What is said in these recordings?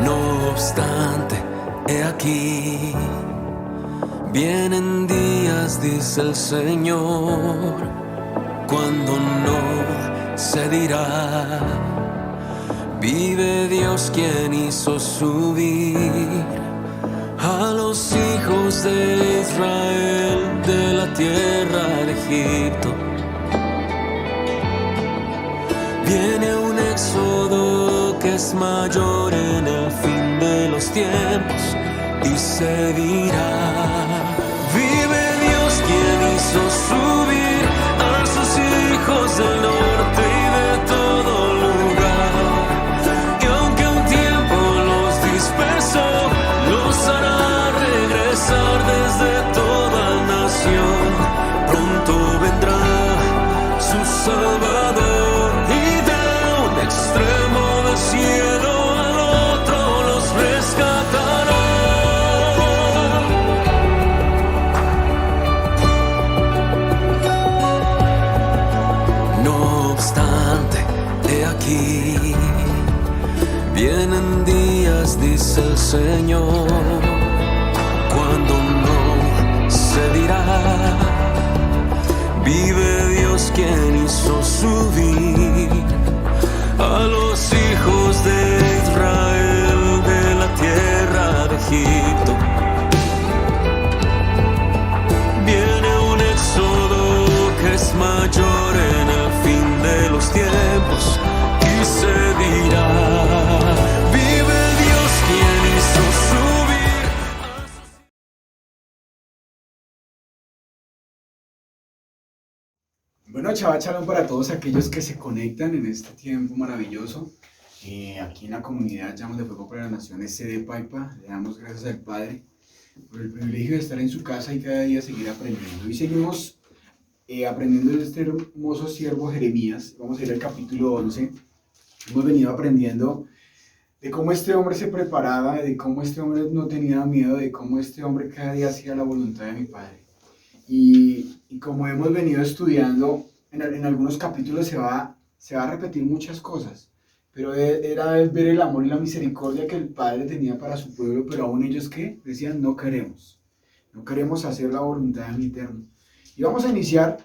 No obstante, he aquí, vienen días, dice el Señor, cuando no se dirá, vive Dios quien hizo subir a los hijos de Israel de la tierra de Egipto. Viene un éxodo que es mayor en el fin de los tiempos y se dirá, vive Dios quien hizo subir a sus hijos del norte y de todo lugar. Y aunque un tiempo los dispersó, los hará regresar desde toda nación. Pronto vendrá su Salvador, extremo del cielo al otro los rescatará. No obstante, he aquí, vienen días, dice el Señor, cuando no se dirá, vive Dios quien hizo subir a los hijos de Israel de la tierra de Egipto. Viene un éxodo que es mayor en el fin de los tiempos y se dirá, vive Dios quien hizo subir a sus... Bueno, Shabbat Shalom para todos aquellos que se conectan en este tiempo maravilloso. Aquí en la comunidad Llamas de Fuego para las Naciones, sede Paipa, le damos gracias al Padre por el privilegio de estar en su casa y cada día seguir aprendiendo. Hoy seguimos aprendiendo de este hermoso siervo Jeremías. Vamos a ir al capítulo 11. Hemos venido aprendiendo de cómo este hombre se preparaba, de cómo este hombre no tenía miedo, de cómo este hombre cada día hacía la voluntad de mi Padre. Y como hemos venido estudiando, en algunos capítulos se va a repetir muchas cosas, pero era ver el amor y la misericordia que el Padre tenía para su pueblo, pero aún ellos que decían no queremos hacer la voluntad del Eterno. Y vamos a iniciar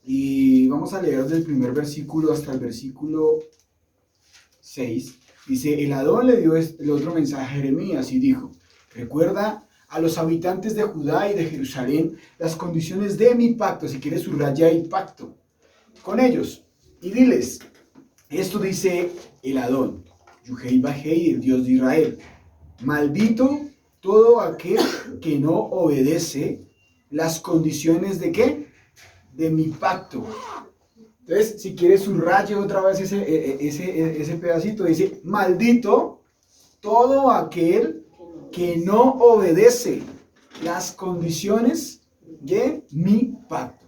y vamos a leer desde el primer versículo hasta el versículo 6. Dice, el Adón le dio el otro mensaje a Jeremías y dijo, recuerda a los habitantes de Judá y de Jerusalén las condiciones de mi pacto, si quieres subraya el pacto con ellos, y diles, esto dice el Adón, Yuhei Bajei, el Dios de Israel, maldito todo aquel que no obedece las condiciones de ¿qué? De mi pacto. Entonces, si quieres subraya otra vez ese pedacito, dice, maldito todo aquel que no obedece las condiciones de mi pacto.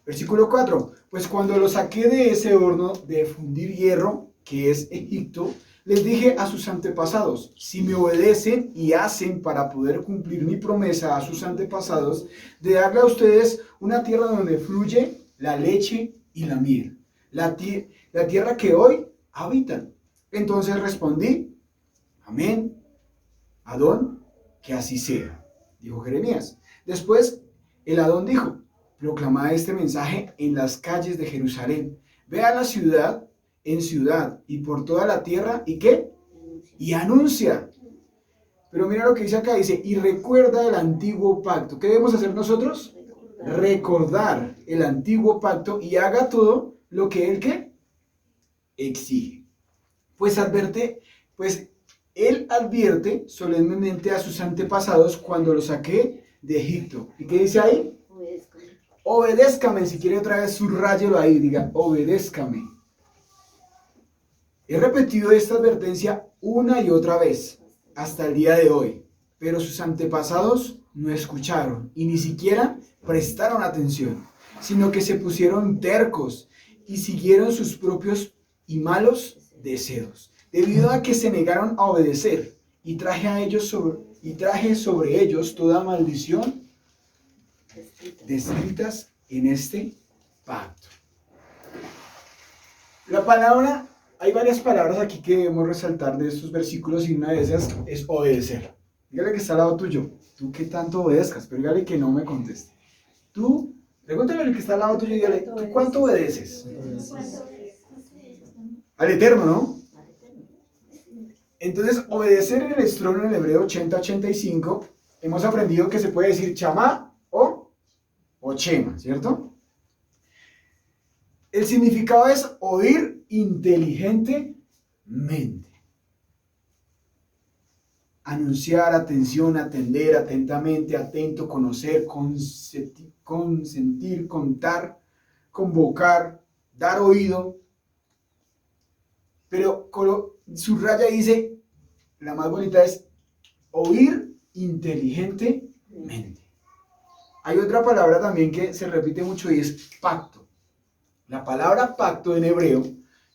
Versículo 4. Pues cuando los saqué de ese horno de fundir hierro, que es Egipto, les dije a sus antepasados, si me obedecen y hacen para poder cumplir mi promesa a sus antepasados, de darle a ustedes una tierra donde fluye la leche y la miel, la tierra que hoy habitan. Entonces respondí, amén. Adón, que así sea, dijo Jeremías. Después, el Adón dijo, proclamad este mensaje en las calles de Jerusalén. Ve a la ciudad en ciudad y por toda la tierra, ¿y qué? Y anuncia. Pero mira lo que dice acá, dice, y recuerda el antiguo pacto. ¿Qué debemos hacer nosotros? Recordar el antiguo pacto y haga todo lo que él, ¿qué? Exige. Pues él advierte solemnemente a sus antepasados cuando los saqué de Egipto. ¿Y qué dice ahí? Obedézcame. Si quiere otra vez subrayelo ahí, diga, obedézcame. He repetido esta advertencia una y otra vez hasta el día de hoy, pero sus antepasados no escucharon y ni siquiera prestaron atención, sino que se pusieron tercos y siguieron sus propios y malos deseos. Debido a que se negaron a obedecer y traje sobre ellos toda maldición descritas en este pacto. La palabra hay varias palabras aquí que debemos resaltar de estos versículos y una de esas es obedecer. Dígale que está al lado tuyo. ¿Tú qué tanto obedezcas? Pero dígale que no me conteste. Tú, pregúntale al que está al lado tuyo y dígale, ¿tú cuánto obedeces? Al Eterno, ¿no? Entonces, obedecer en el estrono en el hebreo 80-85, hemos aprendido que se puede decir chamá o chema, ¿cierto? El significado es oír inteligentemente. Anunciar, atención, atender, atentamente, atento, conocer, consentir, contar, convocar, dar oído. Pero subraya y dice, la más bonita es oír inteligentemente. Hay otra palabra también que se repite mucho y es pacto. La palabra pacto en hebreo,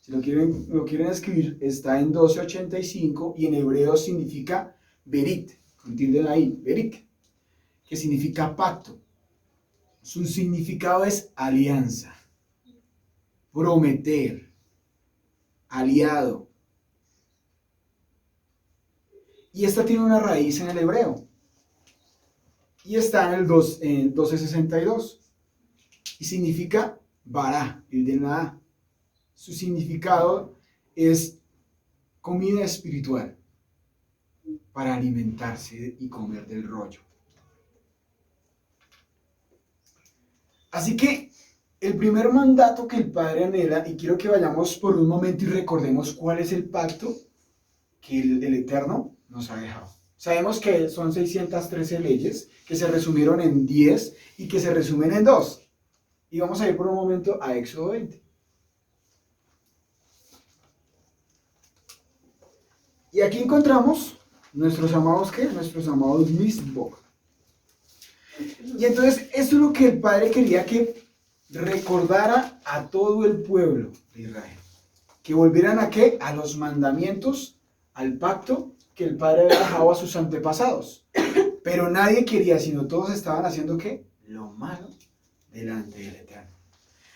si lo quieren escribir, está en 1285 y en hebreo significa berit, entienden ahí, berit, que significa pacto. Su significado es alianza, prometer, aliado. Y esta tiene una raíz en el hebreo. Y está en el 1262. Y significa bará, el de nada. Su significado es comida espiritual para alimentarse y comer del rollo. Así que el primer mandato que el Padre anhela, y quiero que vayamos por un momento y recordemos cuál es el pacto que el Eterno nos ha dejado. Sabemos que son 613 leyes que se resumieron en 10 y que se resumen en 2. Y vamos a ir por un momento a Éxodo 20. Y aquí encontramos nuestros amados, ¿qué? Nuestros amados Misbok. Y entonces, esto es lo que el Padre quería que recordara a todo el pueblo de Israel. Que volvieran a ¿qué? A los mandamientos, al pacto que el Padre había dejado a sus antepasados. Pero nadie quería, sino todos estaban haciendo ¿qué? Lo malo delante del Eterno.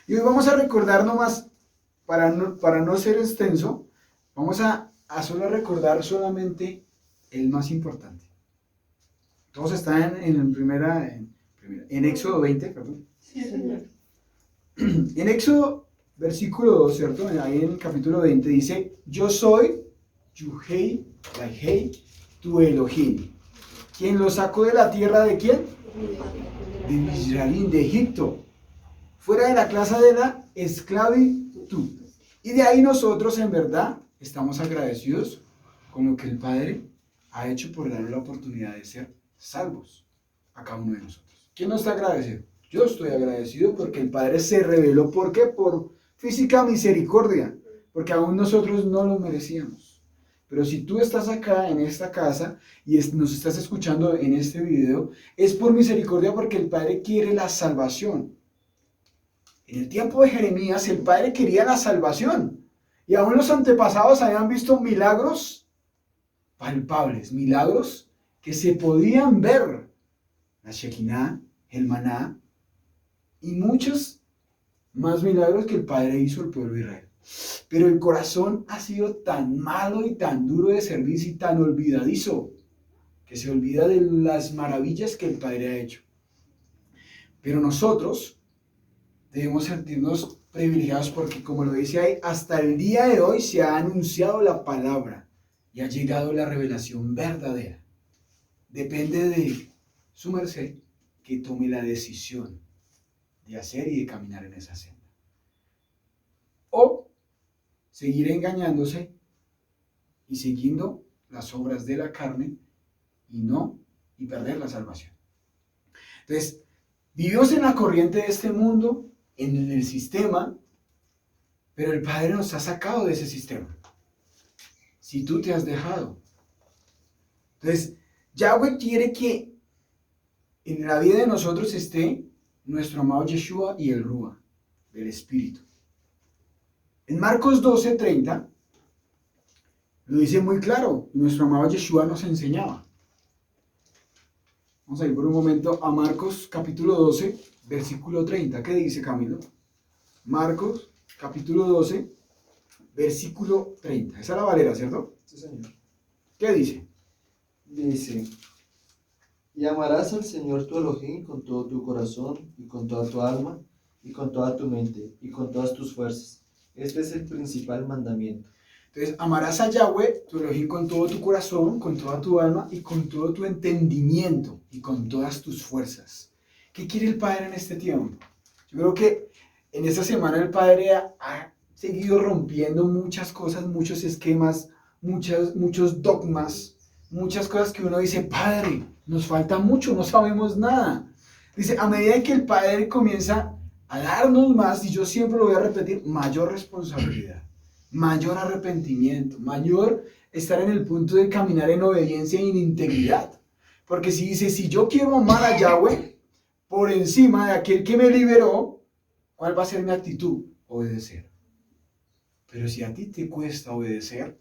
Y hoy vamos a recordar nomás, para no ser extenso, vamos a solo recordar solamente el más importante. Todos están en Éxodo 20, perdón. Sí, señor. En Éxodo, versículo 2, ¿cierto? Ahí en el capítulo 20 dice, yo soy Yuhei, Laihei, tu Elohim. ¿Quién lo sacó de la tierra de quién? De Mizraim, de Egipto. Fuera de la clase de la esclavitud. Y de ahí nosotros en verdad estamos agradecidos con lo que el Padre ha hecho por darle la oportunidad de ser salvos a cada uno de nosotros. ¿Quién no está agradecido? Yo estoy agradecido porque el Padre se reveló. ¿Por qué? Por física misericordia. Porque aún nosotros no lo merecíamos. Pero si tú estás acá en esta casa y nos estás escuchando en este video, es por misericordia porque el Padre quiere la salvación. En el tiempo de Jeremías el Padre quería la salvación. Y aún los antepasados habían visto milagros palpables, milagros que se podían ver. La Shekinah, el maná y muchos más milagros que el Padre hizo al pueblo de Israel. Pero el corazón ha sido tan malo y tan duro de servicio y tan olvidadizo que se olvida de las maravillas que el Padre ha hecho. Pero nosotros debemos sentirnos privilegiados porque, como lo dice ahí, hasta el día de hoy se ha anunciado la palabra y ha llegado la revelación verdadera. Depende de su merced que tome la decisión de hacer y de caminar en esa senda. O seguir engañándose y siguiendo las obras de la carne y perder la salvación. Entonces, vivimos en la corriente de este mundo, en el sistema, pero el Padre nos ha sacado de ese sistema. Si tú te has dejado. Entonces, Yahweh quiere que en la vida de nosotros esté nuestro amado Yeshua y el Rúa del Espíritu. En Marcos 12:30 lo dice muy claro, nuestro amado Yeshua nos enseñaba. Vamos a ir por un momento a Marcos capítulo 12, versículo 30. ¿Qué dice Camilo? Marcos capítulo 12, versículo 30. Esa es la Valera, ¿cierto? Sí, Señor. ¿Qué dice? Dice, y amarás al Señor tu Elohim con todo tu corazón y con toda tu alma y con toda tu mente y con todas tus fuerzas. Este es el principal mandamiento. Entonces, amarás a Yahweh, tu Elohim, con todo tu corazón, con toda tu alma y con todo tu entendimiento y con todas tus fuerzas. ¿Qué quiere el Padre en este tiempo? Yo creo que en esta semana el Padre ha seguido rompiendo muchas cosas, muchos esquemas, muchos dogmas, muchas cosas que uno dice, Padre, nos falta mucho, no sabemos nada. Dice, a medida que el Padre comienza a darnos más, y yo siempre lo voy a repetir, mayor responsabilidad, mayor arrepentimiento, mayor estar en el punto de caminar en obediencia y en integridad. Porque si dice, si yo quiero amar a Yahweh por encima de aquel que me liberó, ¿cuál va a ser mi actitud? Obedecer. Pero si a ti te cuesta obedecer,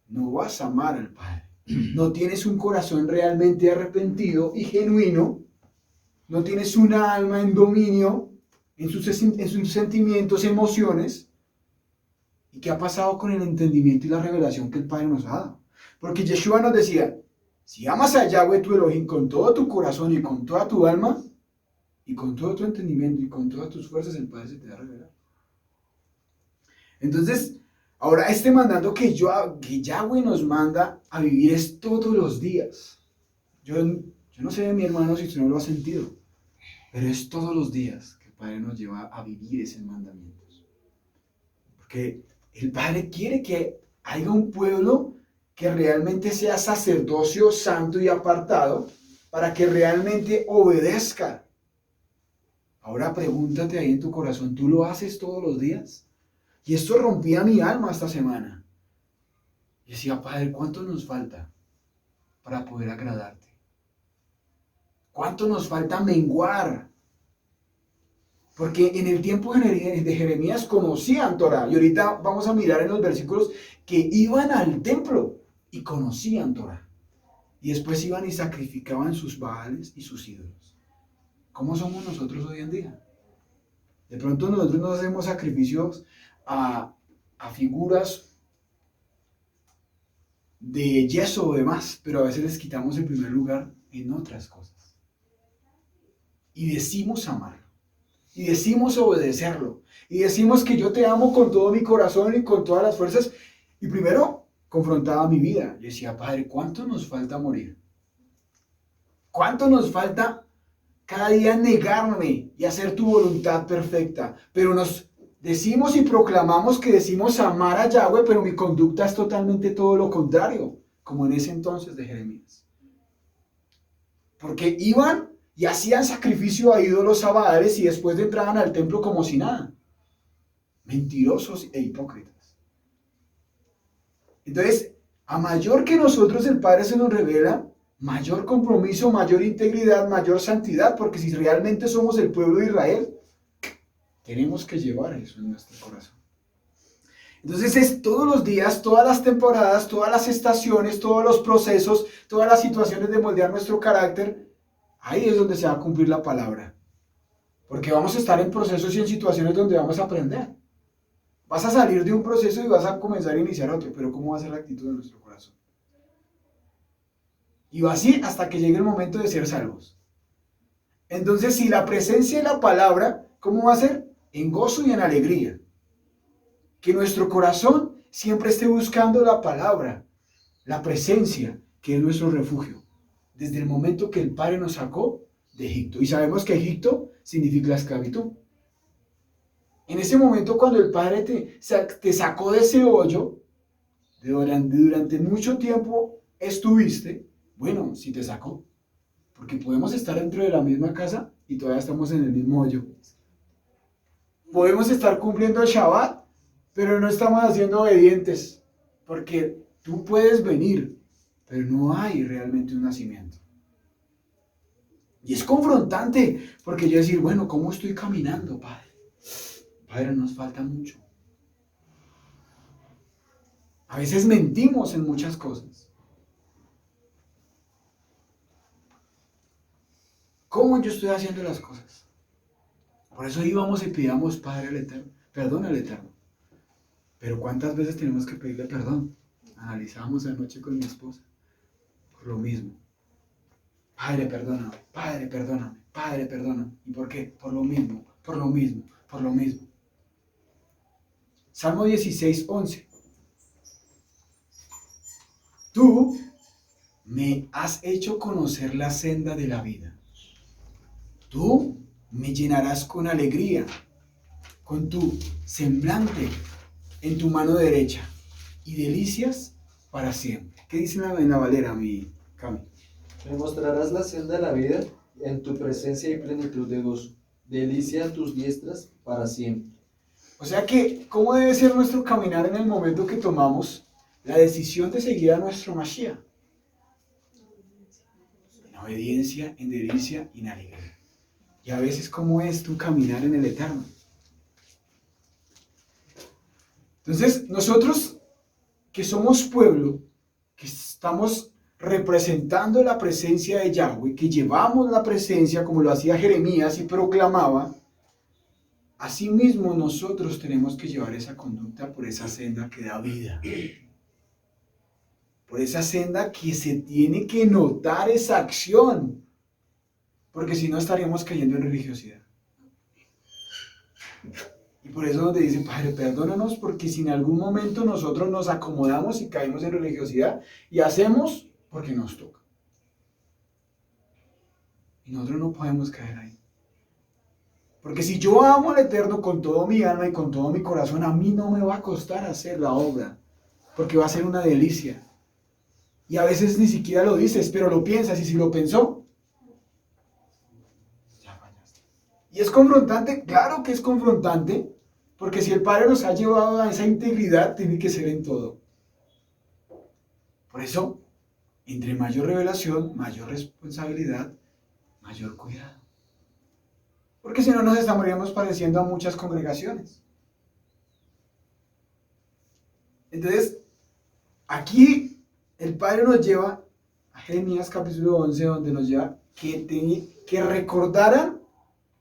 no vas a amar al Padre. No tienes un corazón realmente arrepentido y genuino, no tienes una alma en dominio en sus sentimientos, emociones. ¿Y qué ha pasado con el entendimiento y la revelación que el Padre nos ha dado? Porque Yeshua nos decía, si amas a Yahweh tu Elohim con todo tu corazón y con toda tu alma, y con todo tu entendimiento y con todas tus fuerzas, el Padre se te va a revelar. Entonces, ahora este mandato que Yahweh nos manda a vivir es todos los días. Yo no sé de mi hermano si usted no lo ha sentido, pero es todos los días que el Padre nos lleva a vivir ese mandamiento. Porque el Padre quiere que haya un pueblo que realmente sea sacerdocio santo y apartado para que realmente obedezca. Ahora pregúntate ahí en tu corazón, ¿tú lo haces todos los días? Y esto rompía mi alma esta semana. Y decía, Padre, ¿cuánto nos falta para poder agradarte? ¿Cuánto nos falta menguar? Porque en el tiempo de Jeremías conocían Torah. Y ahorita vamos a mirar en los versículos que iban al templo y conocían Torah. Y después iban y sacrificaban sus baales y sus ídolos. ¿Cómo somos nosotros hoy en día? De pronto nosotros no hacemos sacrificios a figuras de yeso o demás, pero a veces les quitamos el primer lugar en otras cosas. Y decimos amar. Y decimos obedecerlo. Y decimos que yo te amo con todo mi corazón y con todas las fuerzas. Y primero confrontaba mi vida. Yo decía, Padre, ¿cuánto nos falta morir? ¿Cuánto nos falta cada día negarme y hacer tu voluntad perfecta? Pero nos decimos y proclamamos que decimos amar a Yahweh, pero mi conducta es totalmente todo lo contrario, como en ese entonces de Jeremías. Porque iban y hacían sacrificio a ídolos, a baales, y después entraban al templo como si nada. Mentirosos e hipócritas. Entonces, a mayor que nosotros el Padre se nos revela, mayor compromiso, mayor integridad, mayor santidad, porque si realmente somos el pueblo de Israel, tenemos que llevar eso en nuestro corazón. Entonces es todos los días, todas las temporadas, todas las estaciones, todos los procesos, todas las situaciones de moldear nuestro carácter. Ahí es donde se va a cumplir la palabra. Porque vamos a estar en procesos y en situaciones donde vamos a aprender. Vas a salir de un proceso y vas a comenzar a iniciar otro, pero ¿cómo va a ser la actitud de nuestro corazón? Y va así hasta que llegue el momento de ser salvos. Entonces, si la presencia de la palabra, ¿cómo va a ser? En gozo y en alegría. Que nuestro corazón siempre esté buscando la palabra, la presencia, que es nuestro refugio. Desde el momento que el Padre nos sacó de Egipto. Y sabemos que Egipto significa la esclavitud. En ese momento cuando el Padre te sacó de ese hoyo, durante mucho tiempo estuviste, bueno, si te sacó. Porque podemos estar dentro de la misma casa y todavía estamos en el mismo hoyo. Podemos estar cumpliendo el Shabbat, pero no estamos haciendo obedientes. Porque tú puedes venir, pero no hay realmente un nacimiento. Y es confrontante, porque yo decir, bueno, ¿cómo estoy caminando, Padre? Padre, nos falta mucho. A veces mentimos en muchas cosas. ¿Cómo yo estoy haciendo las cosas? Por eso íbamos y pidamos, Padre al Eterno, perdón al Eterno. Pero ¿cuántas veces tenemos que pedirle perdón? Analizamos anoche con mi esposa. Por lo mismo. Padre, perdóname, Padre, perdóname, Padre, perdóname. ¿Y por qué? Por lo mismo, por lo mismo, por lo mismo. Salmo 16:11. Tú me has hecho conocer la senda de la vida. Tú me llenarás con alegría, con tu semblante en tu mano derecha y delicias para siempre. ¿Qué dice en la Valera, mi Cami? Me mostrarás la senda de la vida, en tu presencia y plenitud de gozo. Delicia a tus diestras para siempre. O sea que, ¿cómo debe ser nuestro caminar en el momento que tomamos la decisión de seguir a nuestro Mashiach? En obediencia, en delicia y en alegría. Y a veces, ¿cómo es tu caminar en el Eterno? Entonces, nosotros que somos pueblo, que estamos representando la presencia de Yahweh, que llevamos la presencia como lo hacía Jeremías y proclamaba, asimismo nosotros tenemos que llevar esa conducta por esa senda que da vida. Por esa senda que se tiene que notar esa acción. Porque si no estaríamos cayendo en religiosidad. Y por eso donde dice, Padre, perdónanos porque si en algún momento nosotros nos acomodamos y caemos en religiosidad y hacemos porque nos toca. Y nosotros no podemos caer ahí. Porque si yo amo al Eterno con todo mi alma y con todo mi corazón, a mí no me va a costar hacer la obra. Porque va a ser una delicia. Y a veces ni siquiera lo dices, pero lo piensas y si lo pensó, ya fallaste. Y es confrontante, claro que es confrontante, porque si el Padre nos ha llevado a esa integridad, tiene que ser en todo. Por eso, entre mayor revelación, mayor responsabilidad, mayor cuidado. Porque si no nos estaríamos pareciendo a muchas congregaciones. Entonces, aquí el Padre nos lleva a Jeremías capítulo 11, donde nos lleva que recordaran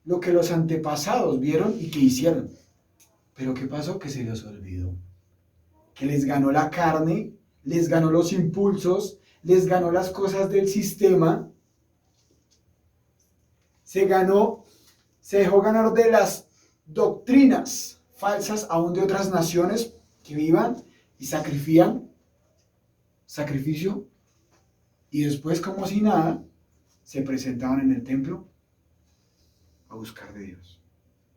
lo que los antepasados vieron y que hicieron. Pero ¿qué pasó? Que se les olvidó. Que les ganó la carne, les ganó los impulsos, les ganó las cosas del sistema, se dejó ganar de las doctrinas falsas aún de otras naciones que vivan y sacrificio, y después como si nada, se presentaban en el templo a buscar de Dios.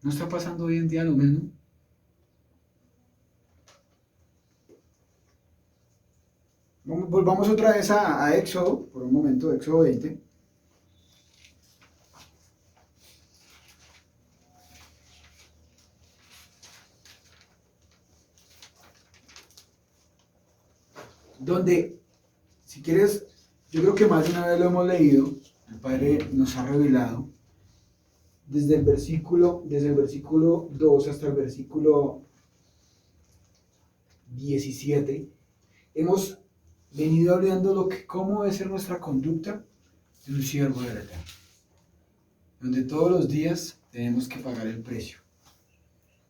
¿No está pasando hoy en día lo mismo? Volvamos otra vez a Éxodo, por un momento, Éxodo 20. Donde, si quieres, yo creo que más de una vez lo hemos leído, el Padre nos ha revelado, desde el versículo 2 hasta el versículo 17, hemos venido hablando cómo debe ser nuestra conducta de un siervo del Eterno, donde todos los días tenemos que pagar el precio.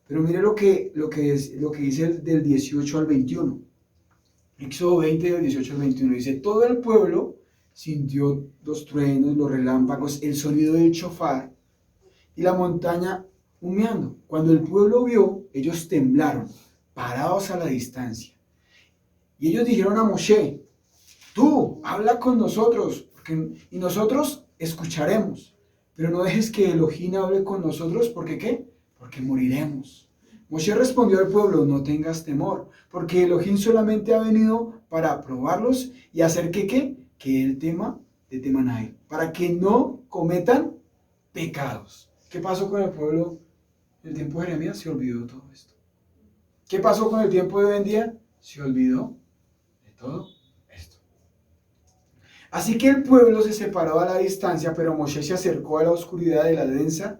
Pero mire lo que dice del 18 al 21. Éxodo 20, del 18 al 21, dice, todo el pueblo sintió los truenos, los relámpagos, el sonido del shofar y la montaña humeando. Cuando el pueblo vio, ellos temblaron, parados a la distancia. Y ellos dijeron a Moshe, tú, habla con nosotros, y nosotros escucharemos. Pero no dejes que Elohim hable con nosotros, ¿porque qué? Porque moriremos. Moshe respondió al pueblo, no tengas temor, porque Elohim solamente ha venido para probarlos y hacer que él teman a él, para que no cometan pecados. ¿Qué pasó con el pueblo en el tiempo de Jeremías? Se olvidó todo esto. ¿Qué pasó con el tiempo de hoy en día? Se olvidó de todo esto. Así que el pueblo se separó a la distancia, pero Moshe se acercó a la oscuridad de la densa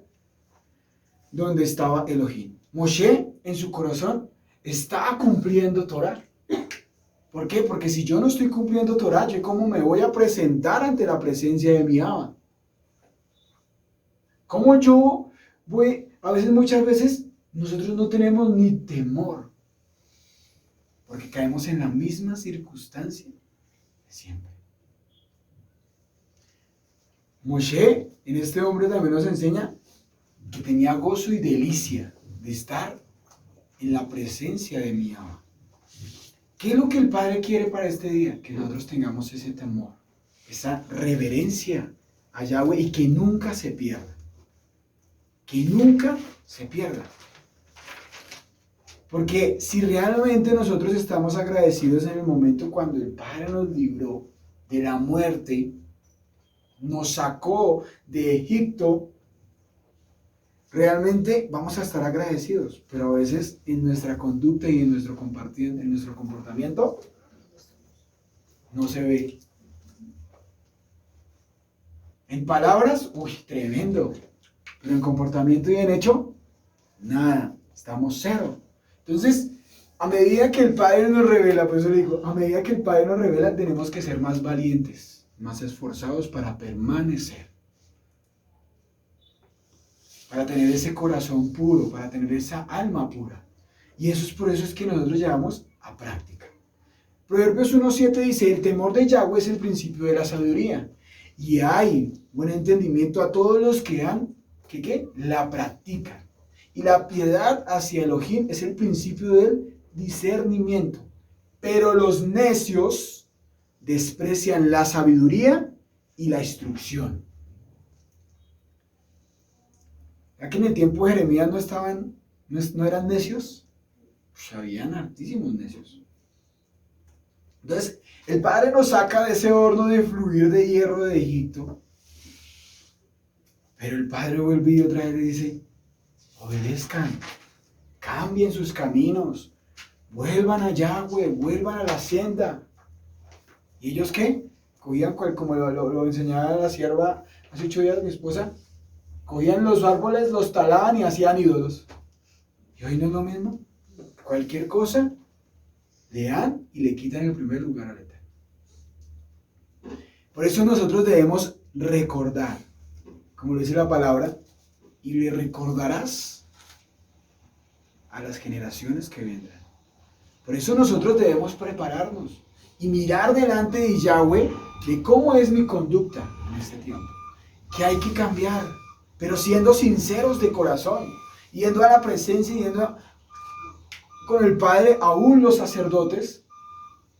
donde estaba Elohim. Moshe, en su corazón, está cumpliendo Torah. ¿Por qué? Porque si yo no estoy cumpliendo Torah, ¿yo cómo me voy a presentar ante la presencia de mi Abba? ¿Cómo yo voy? A veces, muchas veces, nosotros no tenemos ni temor. porque caemos en la misma circunstancia de siempre. Moshe, en este hombre también nos enseña que tenía gozo y delicia de estar en la presencia de mi Abba. ¿Qué es lo que el Padre quiere para este día? Que nosotros tengamos ese temor, esa reverencia a Yahweh y que nunca se pierda. Que nunca se pierda. Porque si realmente nosotros estamos agradecidos en el momento cuando el Padre nos libró de la muerte, nos sacó de Egipto, realmente vamos a estar agradecidos, pero a veces en nuestra conducta y en nuestro comportamiento no se ve. En palabras, tremendo, pero en comportamiento y en hecho, nada, estamos cero. Entonces, a medida que el Padre nos revela, por eso le digo, a medida que el Padre nos revela, tenemos que ser más valientes, más esforzados para permanecer. Para tener ese corazón puro, para tener esa alma pura. Y eso es por eso es que nosotros llevamos a práctica. Proverbios 1:7 dice, el temor de Yahweh es el principio de la sabiduría. Y hay buen entendimiento a todos los que la practican. Y la piedad hacia Elohim es el principio del discernimiento. Pero los necios desprecian la sabiduría y la instrucción. ¿Ya que en el tiempo de Jeremías no eran necios? Pues habían hartísimos necios. Entonces, el Padre nos saca de ese horno de fluir de hierro de Egipto. Pero el Padre vuelve y otra vez le dice, obedezcan, cambien sus caminos, vuelvan a Yahweh, vuelvan a la hacienda. ¿Y ellos qué? Cogían, como lo enseñaba la sierva hace 8 días, mi esposa, cogían los árboles, los talaban y hacían ídolos. ¿Y hoy no es lo mismo? Cualquier cosa le dan y le quitan el primer lugar al Eterno. Por eso nosotros debemos recordar, como lo dice la palabra, y le recordarás a las generaciones que vendrán. Por eso nosotros debemos prepararnos y mirar delante de Yahweh de cómo es mi conducta en este tiempo. Que hay que cambiar, pero siendo sinceros de corazón, yendo a la presencia, yendo con el Padre, aún los sacerdotes,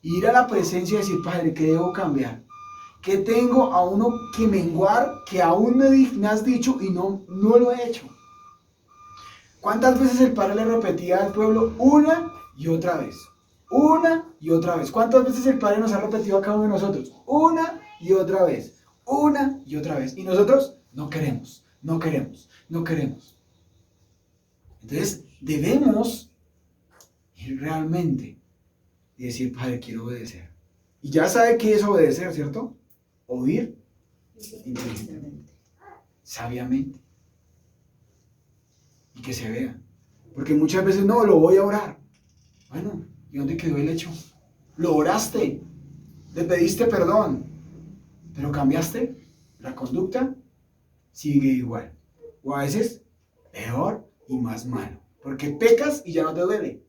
ir a la presencia y decir, Padre, ¿qué debo cambiar? ¿Qué tengo a uno que menguar, que aún me has dicho y no lo he hecho? ¿Cuántas veces el Padre le repetía al pueblo una y otra vez? Una y otra vez. ¿Cuántas veces el Padre nos ha repetido a cada uno de nosotros? Una y otra vez. Una y otra vez. Y nosotros no queremos. Entonces debemos ir realmente y decir, Padre, quiero obedecer. Y ya sabe qué es obedecer, ¿cierto? Oír inteligentemente, sabiamente. Y que se vea. Porque muchas veces no, lo voy a orar. Bueno, ¿y dónde quedó el hecho? Lo oraste, le pediste perdón, pero cambiaste la conducta, sigue igual. O a veces peor y más malo. Porque pecas y ya no te duele.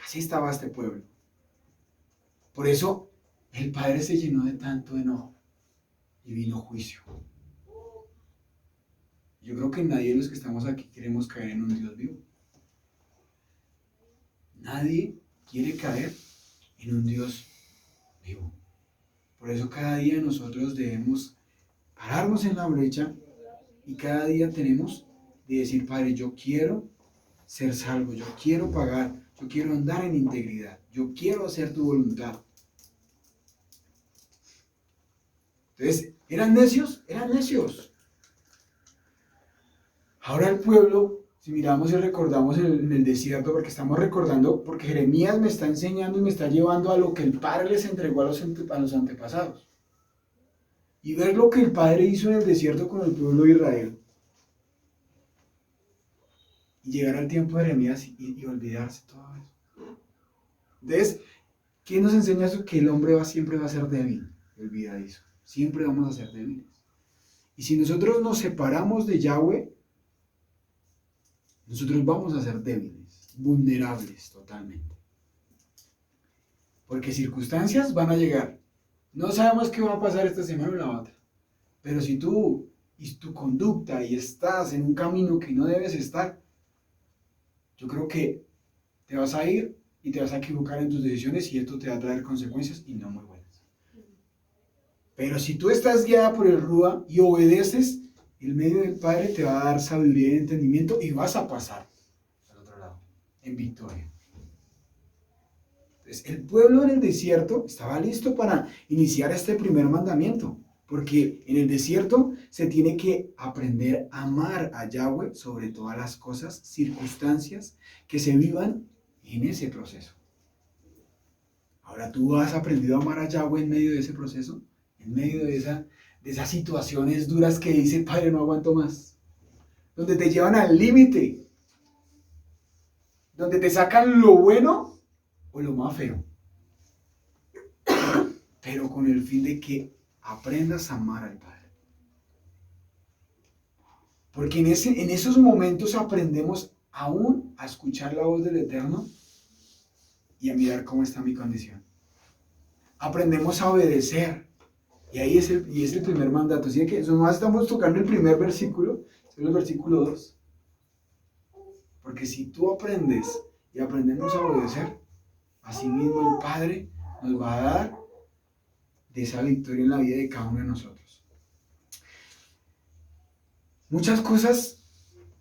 Así estaba este pueblo. Por eso el Padre se llenó de tanto enojo y vino juicio. Yo creo que nadie de los que estamos aquí queremos caer en un Dios vivo. Nadie quiere caer en un Dios vivo. Por eso cada día nosotros debemos pararnos en la brecha y cada día tenemos de decir, Padre, yo quiero ser salvo, yo quiero pagar, yo quiero andar en integridad, yo quiero hacer tu voluntad. Entonces, ¿eran necios? Eran necios. Ahora el pueblo, si miramos y recordamos en el desierto, porque estamos recordando, porque Jeremías me está enseñando y me está llevando a lo que el Padre les entregó a los antepasados. Y ver lo que el Padre hizo en el desierto con el pueblo de Israel. Y llegar al tiempo de Jeremías y olvidarse todo eso. Entonces, ¿qué nos enseña eso? Que el hombre siempre va a ser débil, olvidadizo. Siempre vamos a ser débiles. Y si nosotros nos separamos de Yahweh, nosotros vamos a ser débiles, vulnerables totalmente. porque circunstancias van a llegar. No sabemos qué va a pasar esta semana o la otra, pero si tú y tu conducta y estás en un camino que no debes estar, yo creo que te vas a ir y te vas a equivocar en tus decisiones y esto te va a traer consecuencias y no muy buenas. Pero si tú estás guiada por el Rúa y obedeces, el medio del Padre te va a dar sabiduría y entendimiento y vas a pasar al otro lado en victoria. Entonces, el pueblo en el desierto estaba listo para iniciar este primer mandamiento, porque en el desierto se tiene que aprender a amar a Yahweh sobre todas las cosas, circunstancias que se vivan en ese proceso. Ahora, ¿tú has aprendido a amar a Yahweh en medio de ese proceso? En medio de esas situaciones duras que dice, Padre, no aguanto más. Donde te llevan al límite. Donde te sacan lo bueno o lo más feo. Pero con el fin de que aprendas a amar al Padre. Porque en esos momentos aprendemos aún a escuchar la voz del Eterno y a mirar cómo está mi condición. Aprendemos a obedecer. Y ahí es el primer mandato. Así que nomás estamos tocando el primer versículo, es el versículo 2. Porque si tú aprendes y aprendemos a obedecer, así mismo el Padre nos va a dar de esa victoria en la vida de cada uno de nosotros. Muchas cosas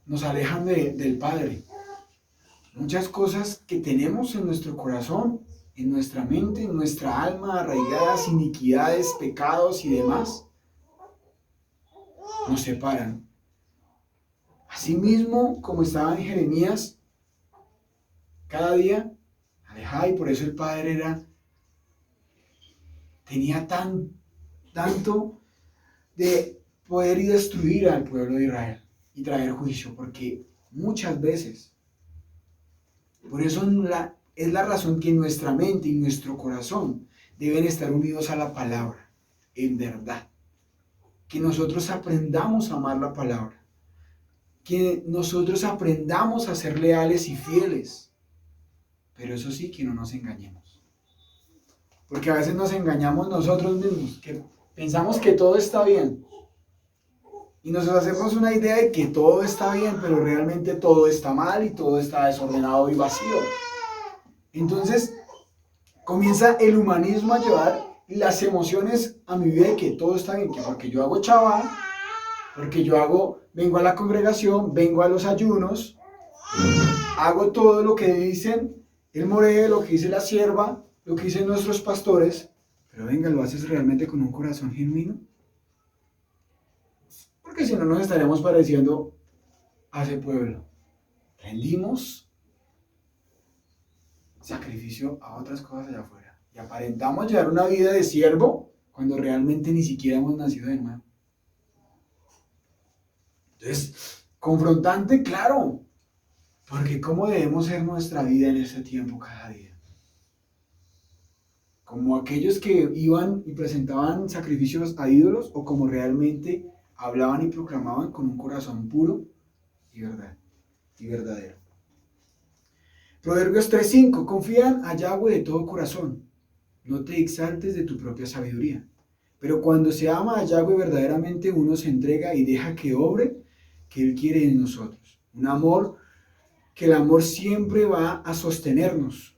nos alejan del Padre. Muchas cosas que tenemos en nuestro corazón, en nuestra mente, en nuestra alma, arraigadas, iniquidades, pecados y demás, nos separan. Asimismo, como estaba en Jeremías, cada día alejada, y por eso el Padre tenía tanto de poder y destruir al pueblo de Israel y traer juicio, porque muchas veces, por eso es la razón que nuestra mente y nuestro corazón deben estar unidos a la palabra, en verdad. Que nosotros aprendamos a amar la palabra. Que nosotros aprendamos a ser leales y fieles. Pero eso sí, que no nos engañemos. Porque a veces nos engañamos nosotros mismos, que pensamos que todo está bien. Y nos hacemos una idea de que todo está bien, pero realmente todo está mal y todo está desordenado y vacío. Entonces, comienza el humanismo a llevar las emociones a mi vida de que todo está bien, que porque yo hago chabá, porque vengo a la congregación, vengo a los ayunos, hago todo lo que dicen el moré, lo que dice la sierva, lo que dicen nuestros pastores, pero venga, ¿lo haces realmente con un corazón genuino? Porque si no nos estaremos pareciendo a ese pueblo. Rendimos sacrificio a otras cosas allá afuera. Y aparentamos llevar una vida de siervo cuando realmente ni siquiera hemos nacido de nuevo. Entonces, confrontante, claro. Porque ¿cómo debemos ser nuestra vida en este tiempo cada día? ¿Como aquellos que iban y presentaban sacrificios a ídolos o como realmente hablaban y proclamaban con un corazón puro y verdadero? Proverbios 3:5. Confía a Yahweh de todo corazón. No te exaltes de tu propia sabiduría. Pero cuando se ama a Yahweh verdaderamente, uno se entrega y deja que obre que Él quiere en nosotros. Que el amor siempre va a sostenernos.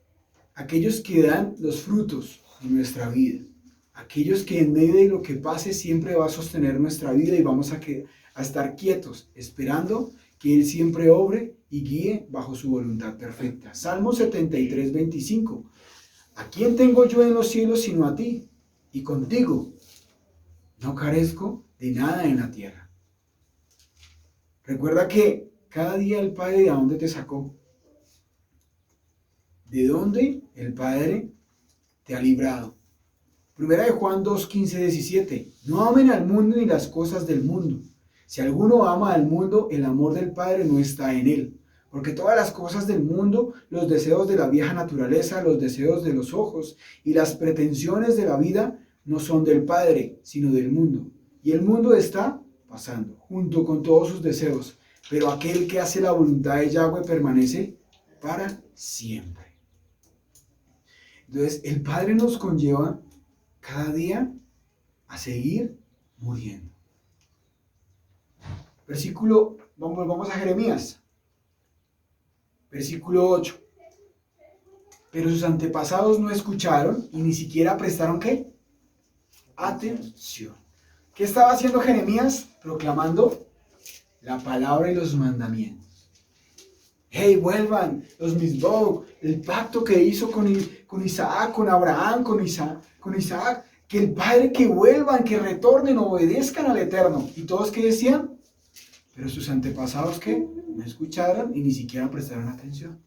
Aquellos que dan los frutos de nuestra vida. Aquellos que en medio de lo que pase siempre va a sostener nuestra vida y vamos a estar quietos, esperando que Él siempre obre y guíe bajo su voluntad perfecta. Salmo 73:25. ¿A quién tengo yo en los cielos sino a ti? Y contigo no carezco de nada en la tierra. Recuerda que cada día el Padre, ¿de dónde te sacó? ¿De dónde el Padre te ha librado? Primera de Juan 2:15-17. No amen al mundo ni las cosas del mundo. Si alguno ama al mundo, el amor del Padre no está en él. Porque todas las cosas del mundo, los deseos de la vieja naturaleza, los deseos de los ojos y las pretensiones de la vida no son del Padre, sino del mundo. Y el mundo está pasando, junto con todos sus deseos. Pero aquel que hace la voluntad de Yahweh permanece para siempre. Entonces, el Padre nos conlleva cada día a seguir muriendo. Vamos a Jeremías, versículo 8. Pero sus antepasados no escucharon y ni siquiera prestaron ¿qué? Atención. ¿Qué estaba haciendo Jeremías? Proclamando la palabra y los mandamientos. Hey, vuelvan, los Mizbok, el pacto que hizo con Isaac, con Abraham, con Isaac, que el Padre, que vuelvan, que retornen, obedezcan al Eterno. ¿Y todos qué decían? Pero sus antepasados ¿qué? No escucharon y ni siquiera prestaron atención.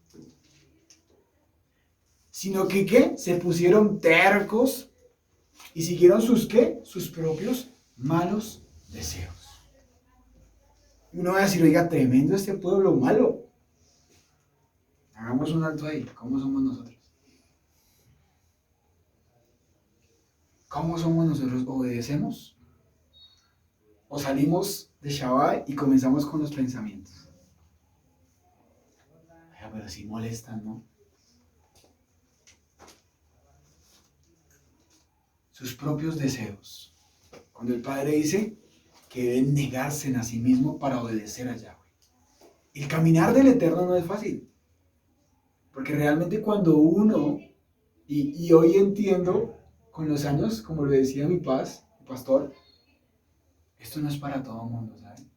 Sino que ¿qué? Se pusieron tercos y siguieron sus ¿qué? Sus propios malos deseos. Y uno va a decir, oiga, tremendo este pueblo malo. Hagamos un alto ahí. ¿Cómo somos nosotros? ¿Cómo somos nosotros? ¿Obedecemos? ¿O salimos de Shabbat y comenzamos con los pensamientos? Pero sí molestan, ¿no? Sus propios deseos. Cuando el Padre dice que deben negarse a sí mismo para obedecer a Yahweh. El caminar del Eterno no es fácil. Porque realmente cuando uno, y hoy entiendo con los años, como lo decía mi pastor, esto no es para todo el mundo, ¿saben?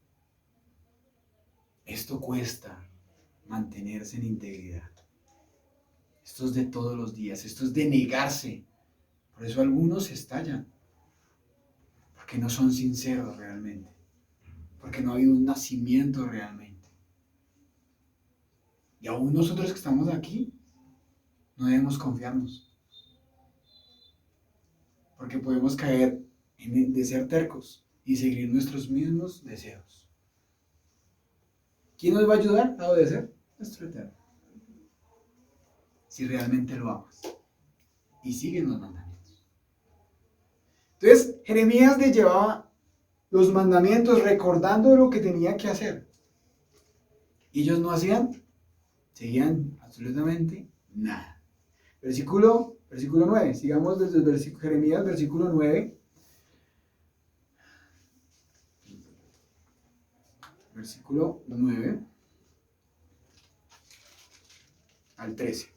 Esto cuesta mantenerse en integridad. Esto es de todos los días, esto es de negarse. Por eso algunos estallan, porque no son sinceros realmente, porque no ha habido un nacimiento realmente. Y aún nosotros que estamos aquí, no debemos confiarnos, porque podemos caer de ser tercos y seguir nuestros mismos deseos. ¿Quién nos va a ayudar a obedecer? Nuestro Eterno. Si realmente lo amas y siguen los mandamientos. Entonces, Jeremías le llevaba los mandamientos recordando lo que tenía que hacer. Y ellos no hacían, seguían absolutamente nada. Versículo 9, sigamos desde el Jeremías, versículo 9. Versículo 9 al 13.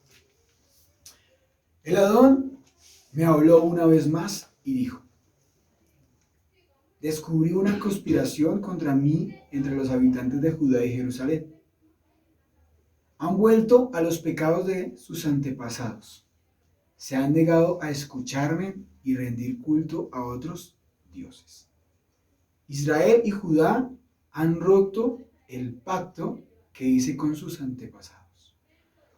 El Adón me habló una vez más y dijo: descubrí una conspiración contra mí entre los habitantes de Judá y Jerusalén. Han vuelto a los pecados de sus antepasados. Se han negado a escucharme y rendir culto a otros dioses. Israel y Judá han roto el pacto que hice con sus antepasados.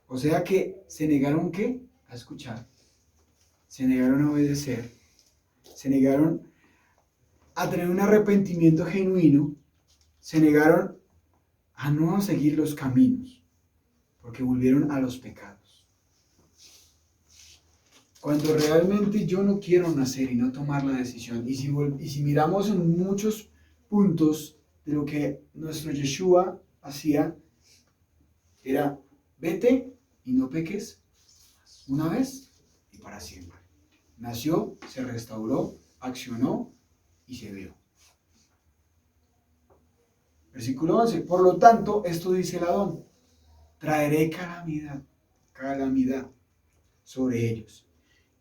O sea que se negaron ¿qué? A escuchar. Se negaron a obedecer. Se negaron a tener un arrepentimiento genuino. Se negaron a no seguir los caminos, porque volvieron a los pecados. Cuando realmente yo no quiero nacer y no tomar la decisión, y si miramos en muchos puntos de lo que nuestro Yeshua hacía, era vete y no peques una vez y para siempre. Nació, se restauró, accionó y se vio. Versículo 11. Por lo tanto, esto dice el Adón: traeré calamidad sobre ellos,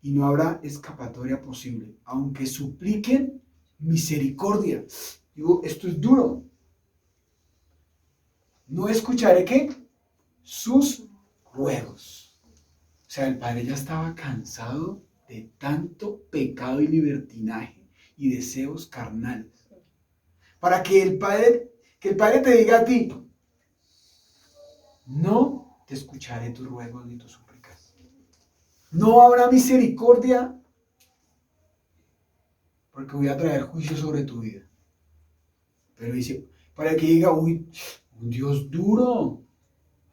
y no habrá escapatoria posible, aunque supliquen misericordia. Digo, esto es duro. No escucharé ¿qué? Sus ruegos. O sea, el Padre ya estaba cansado de tanto pecado y libertinaje y deseos carnales. Para que el Padre te diga a ti: no te escucharé tus ruegos ni tus súplicas. No habrá misericordia, porque voy a traer juicio sobre tu vida. Pero dice, para que diga, uy, un Dios duro,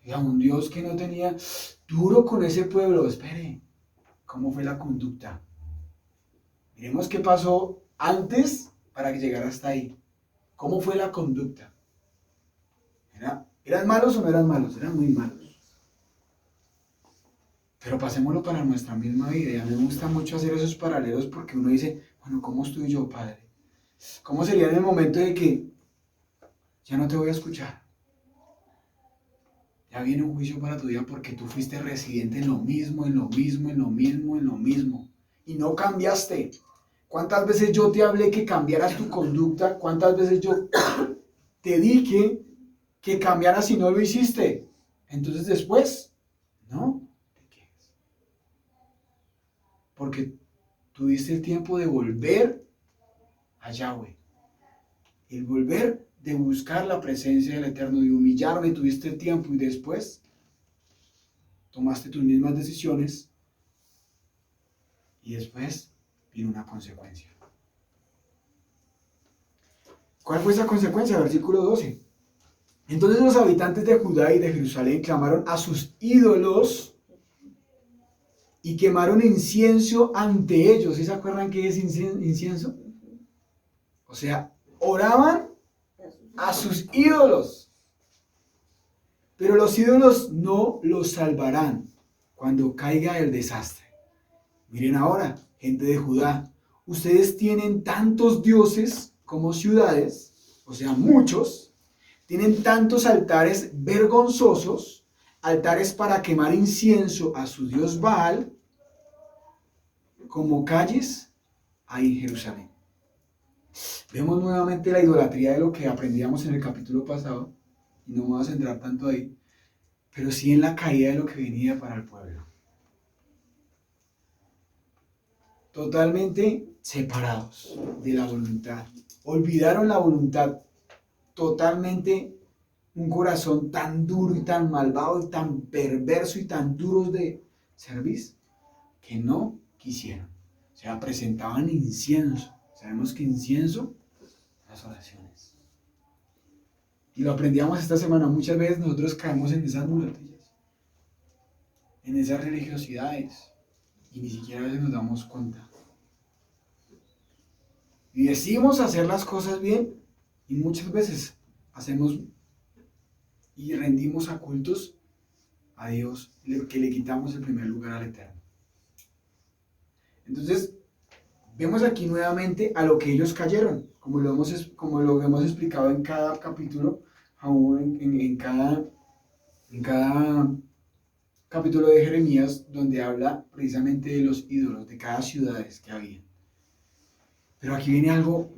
un Dios que no tenía duro con ese pueblo. Espere, ¿cómo fue la conducta? Miremos qué pasó antes para que llegara hasta ahí. ¿Cómo fue la conducta? ¿Eran malos o no eran malos? Eran muy malos. Pero pasémoslo para nuestra misma vida. Y a mí me gusta mucho hacer esos paralelos porque uno dice, bueno, ¿cómo estoy yo, Padre? ¿Cómo sería en el momento de que ya no te voy a escuchar? Ya viene un juicio para tu vida porque tú fuiste residente en lo mismo, en lo mismo, en lo mismo, en lo mismo. Y no cambiaste. ¿Cuántas veces yo te hablé que cambiaras tu conducta? ¿Cuántas veces yo te dije que cambiaras y no lo hiciste? Entonces después, no te quejes. Porque tuviste el tiempo de volver a Yahweh. El volver de buscar la presencia del Eterno, de humillarme, tuviste el tiempo y después tomaste tus mismas decisiones y después vino una consecuencia. ¿Cuál fue esa consecuencia? Versículo 12. Entonces los habitantes de Judá y de Jerusalén clamaron a sus ídolos y quemaron incienso ante ellos. ¿Sí se acuerdan qué es incienso? O sea, oraban a sus ídolos. Pero los ídolos no los salvarán cuando caiga el desastre. Miren ahora, gente de Judá, ustedes tienen tantos dioses como ciudades, o sea, muchos, tienen tantos altares vergonzosos, altares para quemar incienso a su dios Baal, como calles hay en Jerusalén. Vemos nuevamente la idolatría de lo que aprendíamos en el capítulo pasado, y no me voy a centrar tanto ahí, pero sí en la caída de lo que venía para el pueblo. Totalmente separados de la voluntad. Olvidaron la voluntad. Totalmente un corazón tan duro y tan malvado y tan perverso y tan duros de servir que no quisieron. O sea, presentaban incienso. Sabemos que incienso, las oraciones. Y lo aprendíamos esta semana. Muchas veces nosotros caemos en esas muletillas, en esas religiosidades, y ni siquiera a veces nos damos cuenta. Y decimos hacer las cosas bien, y muchas veces hacemos y rendimos a cultos a Dios, que le quitamos el primer lugar al Eterno. Entonces, vemos aquí nuevamente a lo que ellos cayeron, como lo hemos explicado en cada capítulo, aún en cada capítulo de Jeremías, donde habla precisamente de los ídolos, de cada ciudad que había. Pero aquí viene algo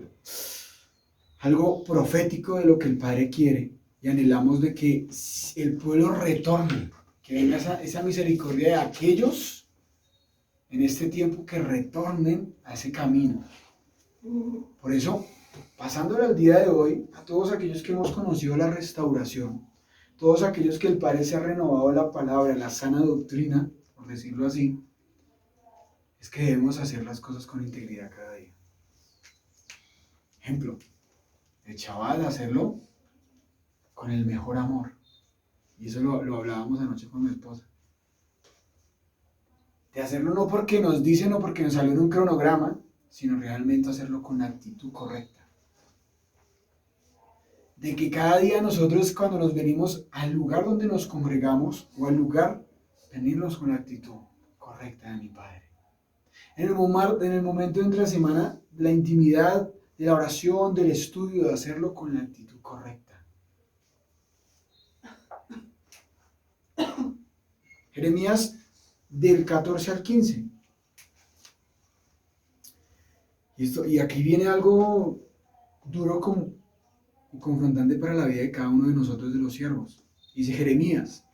profético de lo que el Padre quiere, y anhelamos de que el pueblo retorne, que venga esa misericordia de aquellos en este tiempo que retornen a ese camino. Por eso, pasándole al día de hoy, a todos aquellos que hemos conocido la restauración, todos aquellos que el Padre se ha renovado la palabra, la sana doctrina, por decirlo así, es que debemos hacer las cosas con integridad cada día. Ejemplo, el chaval hacerlo con el mejor amor. Y eso lo hablábamos anoche con mi esposa. De hacerlo no porque nos dicen o porque nos salió en un cronograma, sino realmente hacerlo con la actitud correcta. De que cada día nosotros, cuando nos venimos al lugar donde nos congregamos o al lugar, venirnos con la actitud correcta de mi Padre. En el momento de entre la semana, la intimidad de la oración, del estudio, de hacerlo con la actitud correcta. Jeremías del 14 al 15. Y aquí viene algo duro y confrontante para la vida de cada uno de nosotros, de los siervos. Dice Jeremías: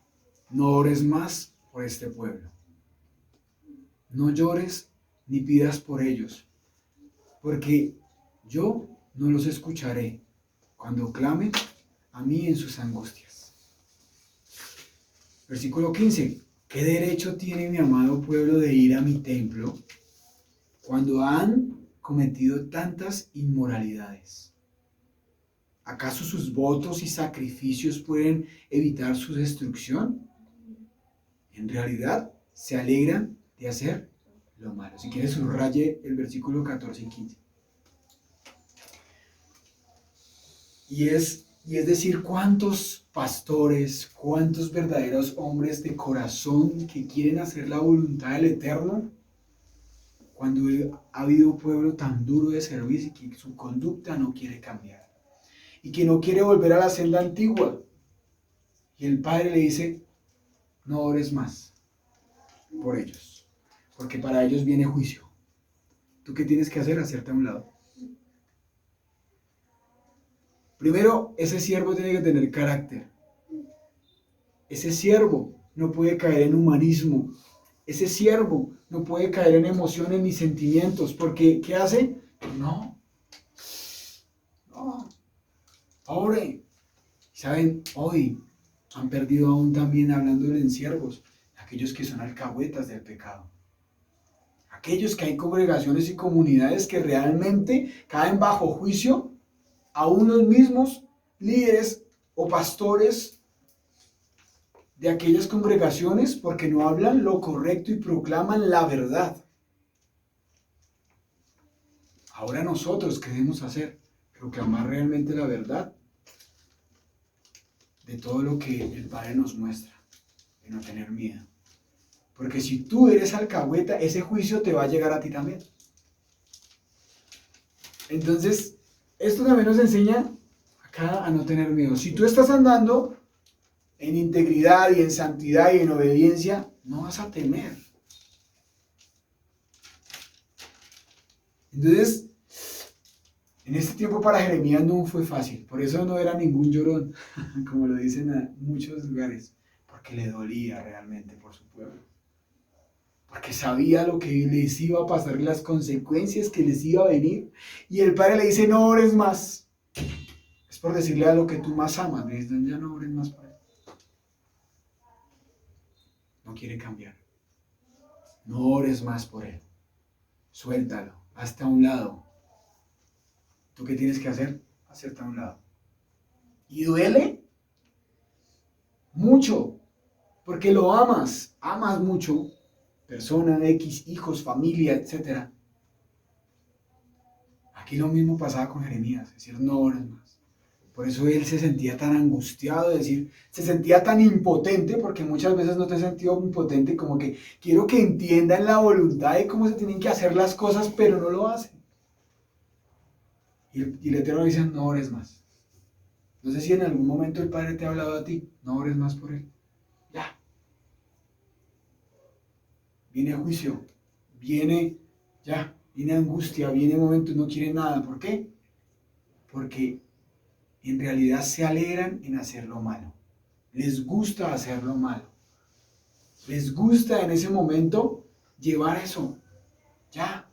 no ores más por este pueblo. No llores ni pidas por ellos, porque yo no los escucharé cuando clamen a mí en sus angustias. Versículo 15. ¿Qué derecho tiene mi amado pueblo de ir a mi templo cuando han cometido tantas inmoralidades? ¿Acaso sus votos y sacrificios pueden evitar su destrucción? En realidad, se alegran de hacer lo malo. Si quieres, subraye el versículo 14 y 15. Y es Y es decir, ¿cuántos pastores, cuántos verdaderos hombres de corazón que quieren hacer la voluntad del Eterno, cuando ha habido pueblo tan duro de servicio y que su conducta no quiere cambiar y que no quiere volver a la senda antigua? Y el Padre le dice, no ores más por ellos, porque para ellos viene juicio. ¿Tú qué tienes que hacer? Hacerte a un lado. Primero, ese siervo tiene que tener carácter. Ese siervo no puede caer en humanismo. Ese siervo no puede caer en emociones ni sentimientos, porque ¿qué hace? No. Ore. ¿Saben? Hoy han perdido aún también, hablando en siervos, aquellos que son alcahuetas del pecado. Aquellos que hay congregaciones y comunidades que realmente caen bajo juicio a unos mismos líderes o pastores de aquellas congregaciones porque no hablan lo correcto y proclaman la verdad. Ahora nosotros, ¿qué debemos hacer? Proclamar realmente la verdad de todo lo que el Padre nos muestra, de no tener miedo. Porque si tú eres alcahueta, ese juicio te va a llegar a ti también. Entonces, esto también nos enseña acá a no tener miedo. Si tú estás andando en integridad y en santidad y en obediencia, no vas a temer. Entonces, en este tiempo para Jeremías no fue fácil. Por eso no era ningún llorón, como lo dicen en muchos lugares. Porque le dolía realmente por su pueblo. Porque sabía lo que les iba a pasar, las consecuencias que les iba a venir. Y el Padre le dice, no ores más. Es por decirle a lo que tú más amas. Le dice, ya no ores más por él. No quiere cambiar. No ores más por él. Suéltalo. Hazte a un lado. ¿Tú qué tienes que hacer? Hacerte a un lado. ¿Y duele? Mucho. Porque lo amas. Amas mucho. Persona, X, hijos, familia, etc. Aquí lo mismo pasaba con Jeremías, es decir, no ores más. Por eso él se sentía tan angustiado, es decir, se sentía tan impotente, porque muchas veces no te has sentido impotente, como que quiero que entiendan la voluntad de cómo se tienen que hacer las cosas, pero no lo hacen. Y el Eterno dice, no ores más. No sé si en algún momento el Padre te ha hablado a ti, no ores más por él. Ya. Viene juicio, viene angustia, viene momento, no quiere nada. ¿Por qué? Porque en realidad se alegran en hacer lo malo. Les gusta hacer lo malo. Les gusta en ese momento llevar eso. Ya.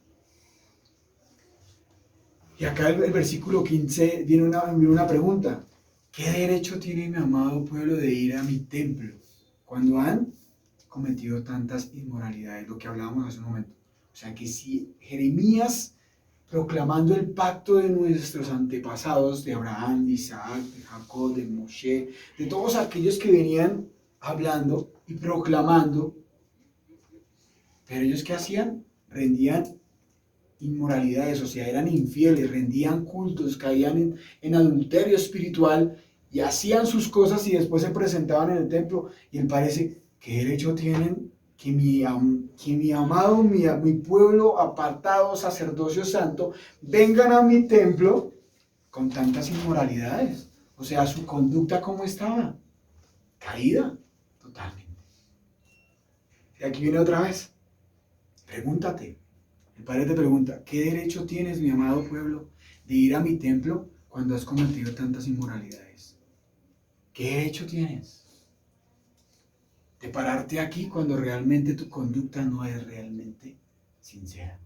Y acá el versículo 15 viene una pregunta. ¿Qué derecho tiene mi amado pueblo de ir a mi templo cuando han cometido tantas inmoralidades? Lo que hablábamos hace un momento. O sea que si Jeremías, proclamando el pacto de nuestros antepasados, de Abraham, de Isaac, de Jacob, de Moshe, de todos aquellos que venían hablando y proclamando, pero ellos ¿qué hacían? Rendían inmoralidades, o sea, eran infieles, rendían cultos, caían en adulterio espiritual y hacían sus cosas y después se presentaban en el templo y él parece, ¿qué derecho tienen que mi amado, mi pueblo apartado, sacerdocio santo, vengan a mi templo con tantas inmoralidades? O sea, su conducta ¿cómo estaba? Caída, totalmente. Y aquí viene otra vez. Pregúntate. El Padre te pregunta, ¿qué derecho tienes, mi amado pueblo, de ir a mi templo cuando has cometido tantas inmoralidades? ¿Qué derecho tienes de pararte aquí cuando realmente tu conducta no es realmente sincera?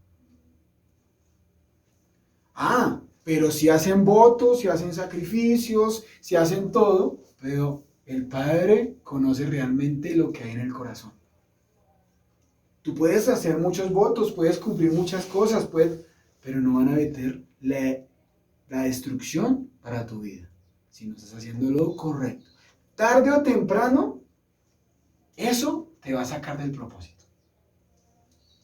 Pero si hacen votos, si hacen sacrificios, si hacen todo, pero el Padre conoce realmente lo que hay en el corazón. Tú puedes hacer muchos votos, puedes cumplir muchas cosas, pero no van a meter la destrucción para tu vida, si no estás haciendo lo correcto. Tarde o temprano, eso te va a sacar del propósito.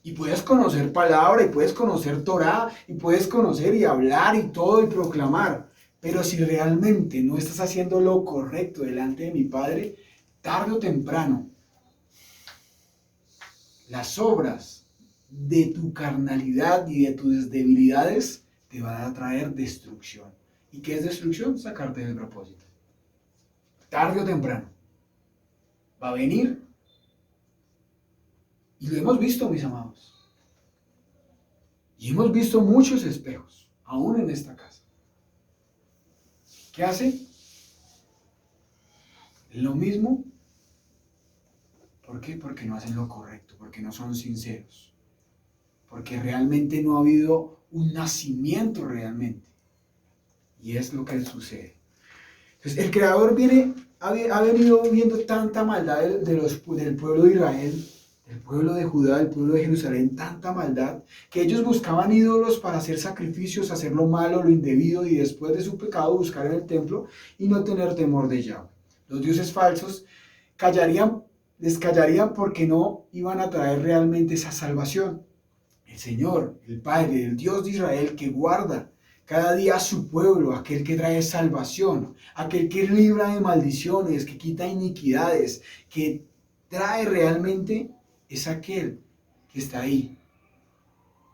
Y puedes conocer palabra, y puedes conocer Torá, y puedes conocer y hablar y todo y proclamar, Pero si realmente no estás haciendo lo correcto delante de mi Padre, tarde o temprano, las obras de tu carnalidad y de tus debilidades te van a traer destrucción. ¿Y qué es destrucción? Sacarte del propósito. Tarde o temprano. Va a venir. Y lo hemos visto, mis amados. Y hemos visto muchos espejos, aún en esta casa. ¿Qué hace? Lo mismo. ¿Por qué? Porque no hacen lo correcto, porque no son sinceros. Porque realmente no ha habido un nacimiento realmente. Y es lo que sucede. Entonces, el Creador ha venido viendo tanta maldad del pueblo de Israel, del pueblo de Judá, del pueblo de Jerusalén, tanta maldad, que ellos buscaban ídolos para hacer sacrificios, hacer lo malo, lo indebido, y después de su pecado buscar en el templo y no tener temor de Yahweh. Los dioses falsos les callarían porque no iban a traer realmente esa salvación. El Señor, el Padre, el Dios de Israel, que guarda cada día a su pueblo, aquel que trae salvación, aquel que libra de maldiciones, que quita iniquidades, que trae realmente, es aquel que está ahí,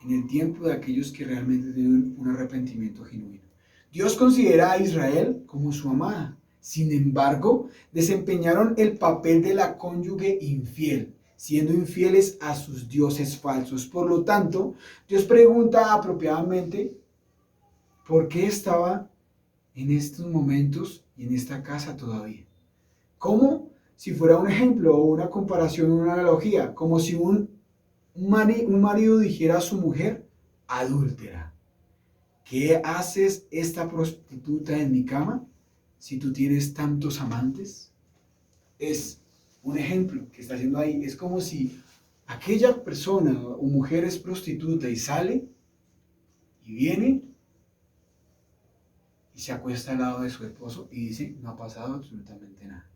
en el tiempo de aquellos que realmente tienen un arrepentimiento genuino. Dios considera a Israel como su amada. Sin embargo, desempeñaron el papel de la cónyuge infiel, siendo infieles a sus dioses falsos. Por lo tanto, Dios pregunta apropiadamente, ¿por qué estaba en estos momentos y en esta casa todavía? Como si fuera un ejemplo o una comparación, una analogía, como si un marido dijera a su mujer, adúltera, ¿qué haces esta prostituta en mi cama si tú tienes tantos amantes? Es un ejemplo que está haciendo ahí. Es como si aquella persona o mujer es prostituta y sale y viene y se acuesta al lado de su esposo y dice, no ha pasado absolutamente nada.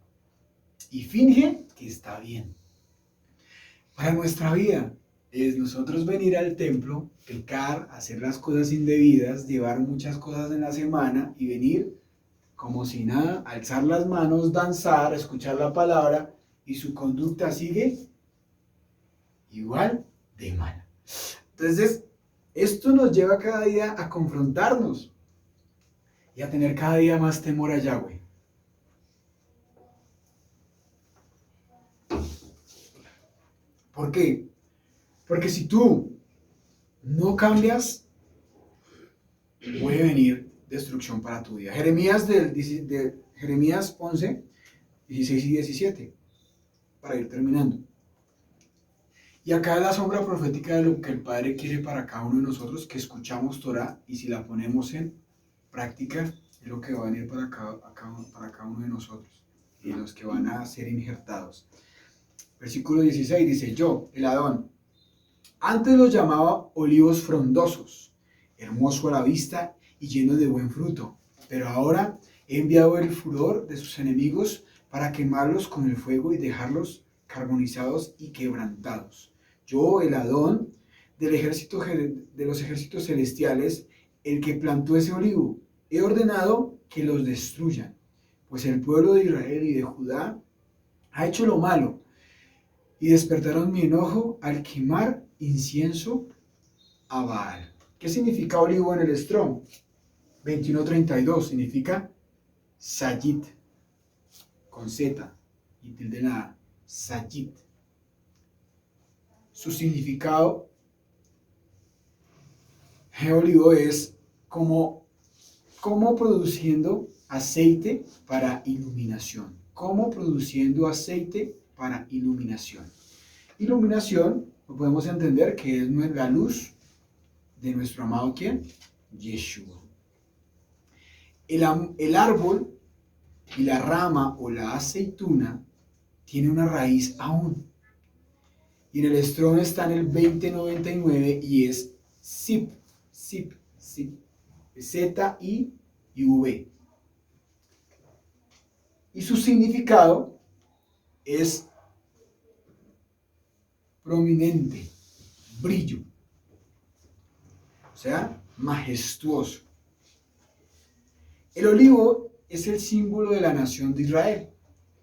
Y finge que está bien. Para nuestra vida es nosotros venir al templo, pecar, hacer las cosas indebidas, llevar muchas cosas en la semana y venir como si nada, alzar las manos, danzar, escuchar la palabra y su conducta sigue igual de mala. Entonces, esto nos lleva cada día a confrontarnos y a tener cada día más temor a Yahweh. ¿Por qué? Porque si tú no cambias, puede venir destrucción para tu vida. Jeremías 11, 16 y 17, para ir terminando. Y acá es la sombra profética de lo que el Padre quiere para cada uno de nosotros, que escuchamos Torah y si la ponemos en práctica, es lo que va a venir para cada uno de nosotros y los que van a ser injertados. Versículo 16 dice, yo, el Adón, antes los llamaba olivos frondosos, hermoso a la vista y lleno de buen fruto, pero ahora he enviado el furor de sus enemigos para quemarlos con el fuego y dejarlos carbonizados y quebrantados. Yo, el Adón, de los ejércitos celestiales, el que plantó ese olivo, he ordenado que los destruyan, pues el pueblo de Israel y de Judá ha hecho lo malo, y despertaron mi enojo al quemar incienso a Baal. ¿Qué significa olivo en el Strong? 21:32 significa sayit, con Z y tilde nada, sayit. Su significado de olivo es como produciendo aceite para iluminación. Como produciendo aceite para iluminación. Iluminación, lo podemos entender que es la luz de nuestro amado ¿quién? Yeshua. El árbol y la rama o la aceituna tiene una raíz aún. Y en el Strong está en el 2099 y es zip, Z-I-V. Y su significado es prominente, brillo, o sea, majestuoso. El olivo es el símbolo de la nación de Israel,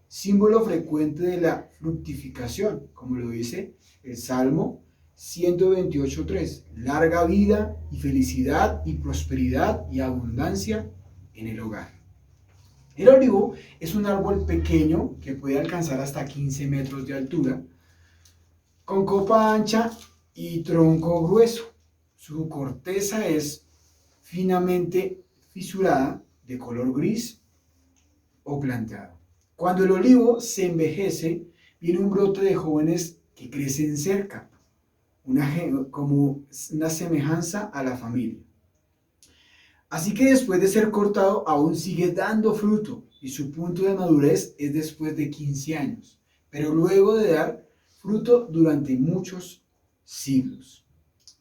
símbolo frecuente de la fructificación, como lo dice el Salmo 128:3, larga vida y felicidad y prosperidad y abundancia en el hogar. El olivo es un árbol pequeño que puede alcanzar hasta 15 metros de altura, con copa ancha y tronco grueso. Su corteza es finamente fisurada, de color gris o planteado. Cuando el olivo se envejece, viene un brote de jóvenes que crecen cerca, como una semejanza a la familia. Así que después de ser cortado, aún sigue dando fruto y su punto de madurez es después de 15 años, pero luego de dar fruto durante muchos siglos.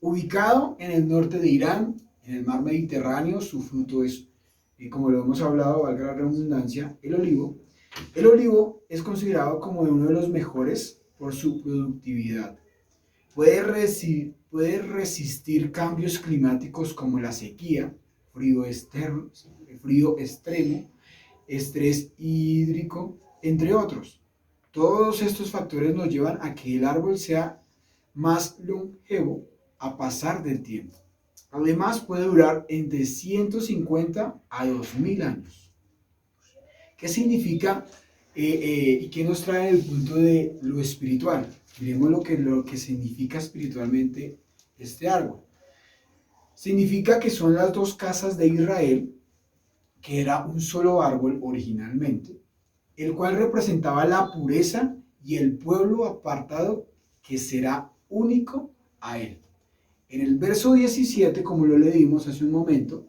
Ubicado en el norte de Irán, en el mar Mediterráneo, su fruto es, como lo hemos hablado, valga la redundancia, el olivo. El olivo es considerado como uno de los mejores por su productividad. Puede resistir cambios climáticos como la sequía, frío extremo, estrés hídrico, entre otros. Todos estos factores nos llevan a que el árbol sea más longevo a pasar del tiempo. Además, puede durar entre 150 a 2000 años. ¿Qué significa y qué nos trae el punto de lo espiritual? Miremos lo que significa espiritualmente este árbol. Significa que son las dos casas de Israel, que era un solo árbol originalmente, el cual representaba la pureza y el pueblo apartado que será único a él. En el verso 17, como lo leímos hace un momento,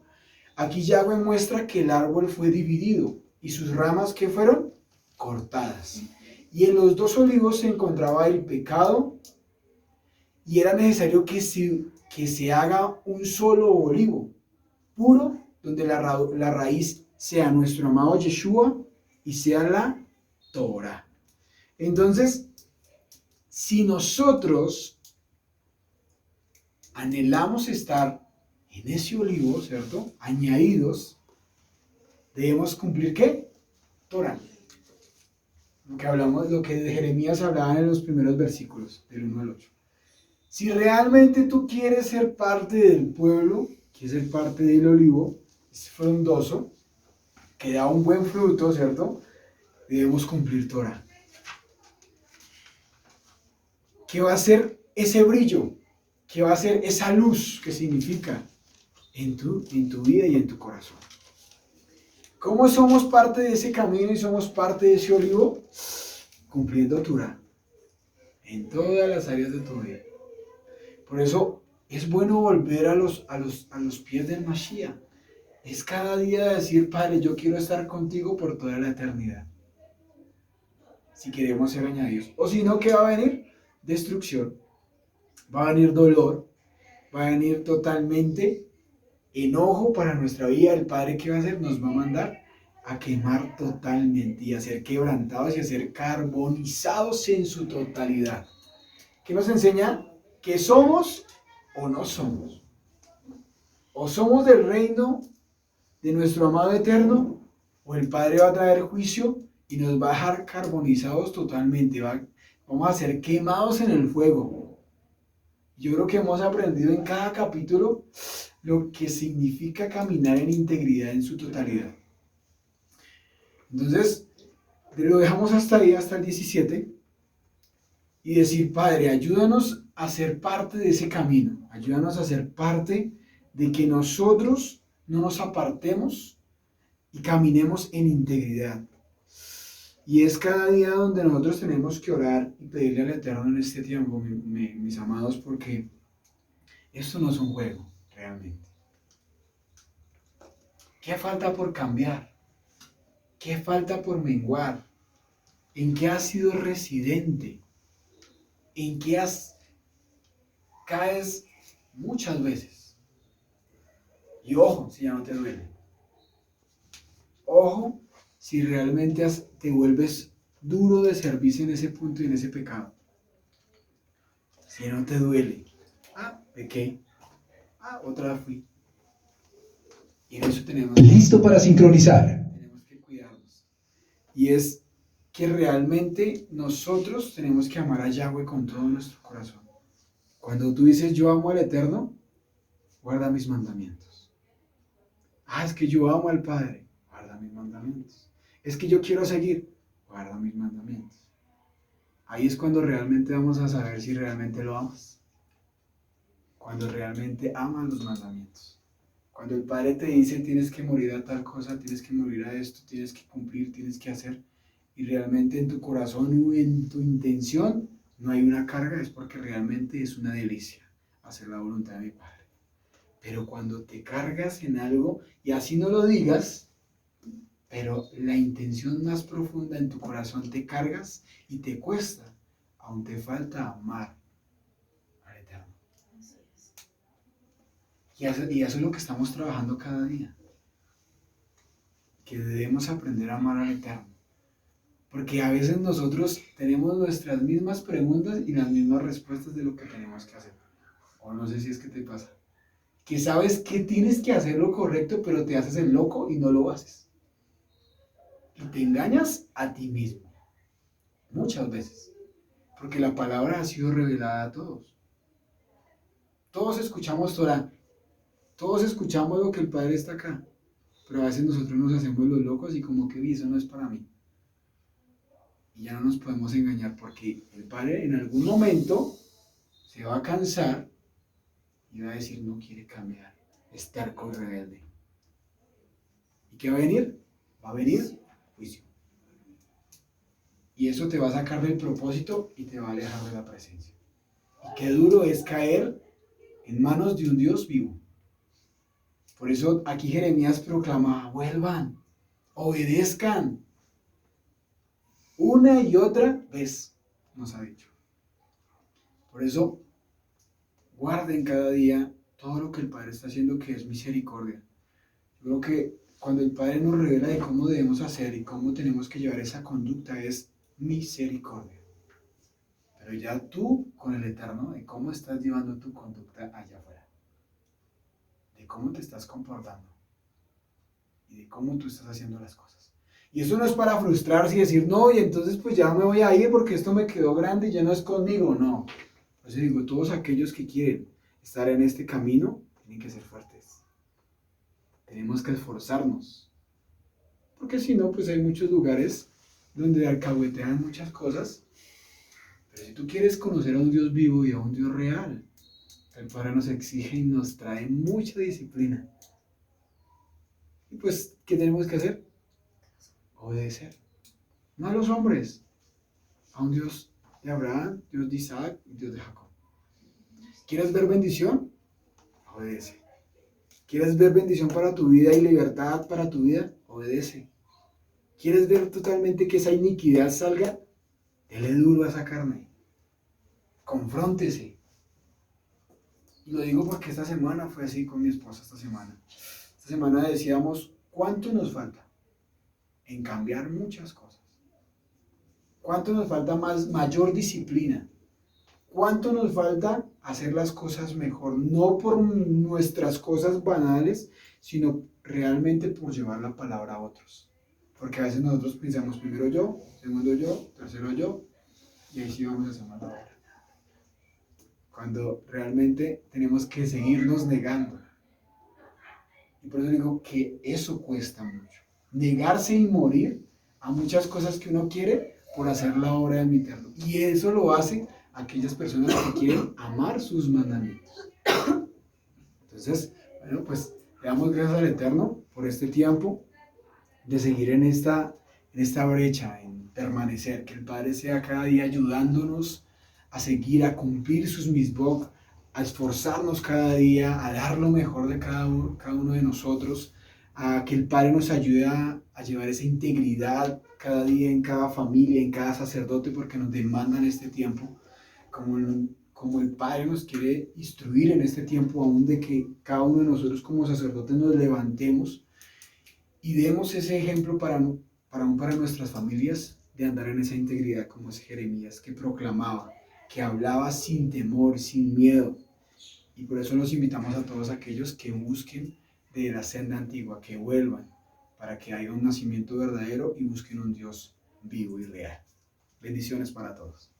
aquí Yahweh muestra que el árbol fue dividido y sus ramas que fueron cortadas. Y en los dos olivos se encontraba el pecado y era necesario que se haga un solo olivo puro, donde la raíz sea nuestro amado Yeshua y sea la Torah. Entonces, si nosotros anhelamos estar en ese olivo, ¿cierto? Añadidos, debemos cumplir ¿qué? Torah. Lo que de Jeremías hablaba en los primeros versículos, del 1 al 8. Si realmente tú quieres ser parte del pueblo, quieres ser parte del olivo, es frondoso, que da un buen fruto, ¿cierto? Debemos cumplir Torah. ¿Qué va a ser ese brillo? ¿Qué va a ser esa luz que significa en tu vida y en tu corazón? ¿Cómo somos parte de ese camino y somos parte de ese olivo? Cumpliendo Torah en todas las áreas de tu vida. Por eso es bueno volver a los pies del Mashiach. Es cada día decir, Padre, yo quiero estar contigo por toda la eternidad. Si queremos ser añadidos. O si no, ¿qué va a venir? Destrucción. Va a venir dolor. Va a venir totalmente enojo para nuestra vida. El Padre, ¿qué va a hacer? Nos va a mandar a quemar totalmente y a ser quebrantados y a ser carbonizados en su totalidad. ¿Qué nos enseña? Que somos o no somos. O somos del reino de nuestro amado eterno, o el Padre va a traer juicio y nos va a dejar carbonizados totalmente. Vamos a ser quemados en el fuego. Yo creo que hemos aprendido en cada capítulo lo que significa caminar en integridad en su totalidad. Entonces, lo dejamos hasta ahí, hasta el 17, y decir, Padre, ayúdanos a ser parte de ese camino, ayúdanos a ser parte de que nosotros no nos apartemos y caminemos en integridad. Y es cada día donde nosotros tenemos que orar y pedirle al Eterno en este tiempo, mis amados, porque esto no es un juego, realmente. ¿Qué falta por cambiar? ¿Qué falta por menguar? ¿En qué has sido residente? ¿En qué caes muchas veces? Y ojo, si ya no te duele. Ojo, si realmente te vuelves duro de servicio en ese punto y en ese pecado. Si no te duele. Pequé. Otra vez fui. Y en eso Listo para sincronizar. tenemos que cuidarnos. Y es que realmente nosotros tenemos que amar a Yahweh con todo nuestro corazón. Cuando tú dices yo amo al Eterno, guarda mis mandamientos. Ah, es que yo amo al Padre, guarda mis mandamientos. Es que yo quiero seguir, guarda mis mandamientos. Ahí es cuando realmente vamos a saber si realmente lo amas. Cuando realmente amas los mandamientos. Cuando el Padre te dice tienes que morir a tal cosa, tienes que morir a esto, tienes que cumplir, tienes que hacer. Y realmente en tu corazón o en tu intención no hay una carga, es porque realmente es una delicia hacer la voluntad de mi Padre. Pero cuando te cargas en algo, y así no lo digas, pero la intención más profunda en tu corazón te cargas y te cuesta, aún te falta amar al Eterno. Y eso es lo que estamos trabajando cada día. Que debemos aprender a amar al Eterno. Porque a veces nosotros tenemos nuestras mismas preguntas y las mismas respuestas de lo que tenemos que hacer. O no sé si es que te pasa. Que sabes que tienes que hacer lo correcto, pero te haces el loco y no lo haces. Y te engañas a ti mismo. Muchas veces. Porque la palabra ha sido revelada a todos. Todos escuchamos Torah. Todos escuchamos lo que el Padre está acá. Pero a veces nosotros nos hacemos los locos y como que eso no es para mí. Y ya no nos podemos engañar porque el Padre en algún momento se va a cansar y va a decir no quiere cambiar, es terco y rebelde. ¿Y qué va a venir? Va a venir juicio. Y eso te va a sacar del propósito y te va a alejar de la presencia. Y qué duro es caer en manos de un Dios vivo. Por eso aquí Jeremías proclama, vuelvan, obedezcan. Una y otra vez nos ha dicho. Por eso, guarden cada día todo lo que el Padre está haciendo, que es misericordia. Yo creo que cuando el Padre nos revela de cómo debemos hacer y cómo tenemos que llevar esa conducta, es misericordia. Pero ya tú, con el Eterno, de cómo estás llevando tu conducta allá afuera. De cómo te estás comportando. Y de cómo tú estás haciendo las cosas. Y eso no es para frustrarse y decir, no, y entonces pues ya me voy a ir porque esto me quedó grande y ya no es conmigo. No. Por eso digo, todos aquellos que quieren estar en este camino tienen que ser fuertes. Tenemos que esforzarnos. Porque si no, pues hay muchos lugares donde alcahuetean muchas cosas. Pero si tú quieres conocer a un Dios vivo y a un Dios real, el Padre nos exige y nos trae mucha disciplina. Y pues, ¿qué tenemos que hacer? Obedecer. No a los hombres, a un Dios de Abraham, Dios de Isaac y Dios de Jacob. ¿Quieres ver bendición? Obedece. ¿Quieres ver bendición para tu vida y libertad para tu vida? Obedece. ¿Quieres ver totalmente que esa iniquidad salga? Dele duro a esa carne. Confróntese. Y lo digo porque esta semana fue así con mi esposa esta semana. Esta semana decíamos, ¿cuánto nos falta? En cambiar muchas cosas. ¿Cuánto nos falta mayor disciplina? ¿Cuánto nos falta hacer las cosas mejor? No por nuestras cosas banales, sino realmente por llevar la palabra a otros. Porque a veces nosotros pensamos primero yo, segundo yo, tercero yo, y ahí sí vamos a hacer más la obra. Cuando realmente tenemos que seguirnos negando. Y por eso digo que eso cuesta mucho. Negarse y morir a muchas cosas que uno quiere por hacer la obra de mi Eterno. Y eso lo hacen aquellas personas que quieren amar sus mandamientos. Entonces, bueno, pues le damos gracias al Eterno por este tiempo de seguir en esta brecha, en permanecer, que el Padre sea cada día ayudándonos a seguir, a cumplir sus misbok, a esforzarnos cada día, a dar lo mejor de cada uno de nosotros, a que el Padre nos ayude a llevar esa integridad cada día en cada familia, en cada sacerdote, porque nos demandan este tiempo, como el Padre nos quiere instruir en este tiempo, aún de que cada uno de nosotros como sacerdotes nos levantemos y demos ese ejemplo para nuestras familias de andar en esa integridad como es Jeremías, que proclamaba, que hablaba sin temor, sin miedo. Y por eso los invitamos a todos aquellos que busquen de la senda antigua, que vuelvan para que haya un nacimiento verdadero y busquen un Dios vivo y real. Bendiciones para todos.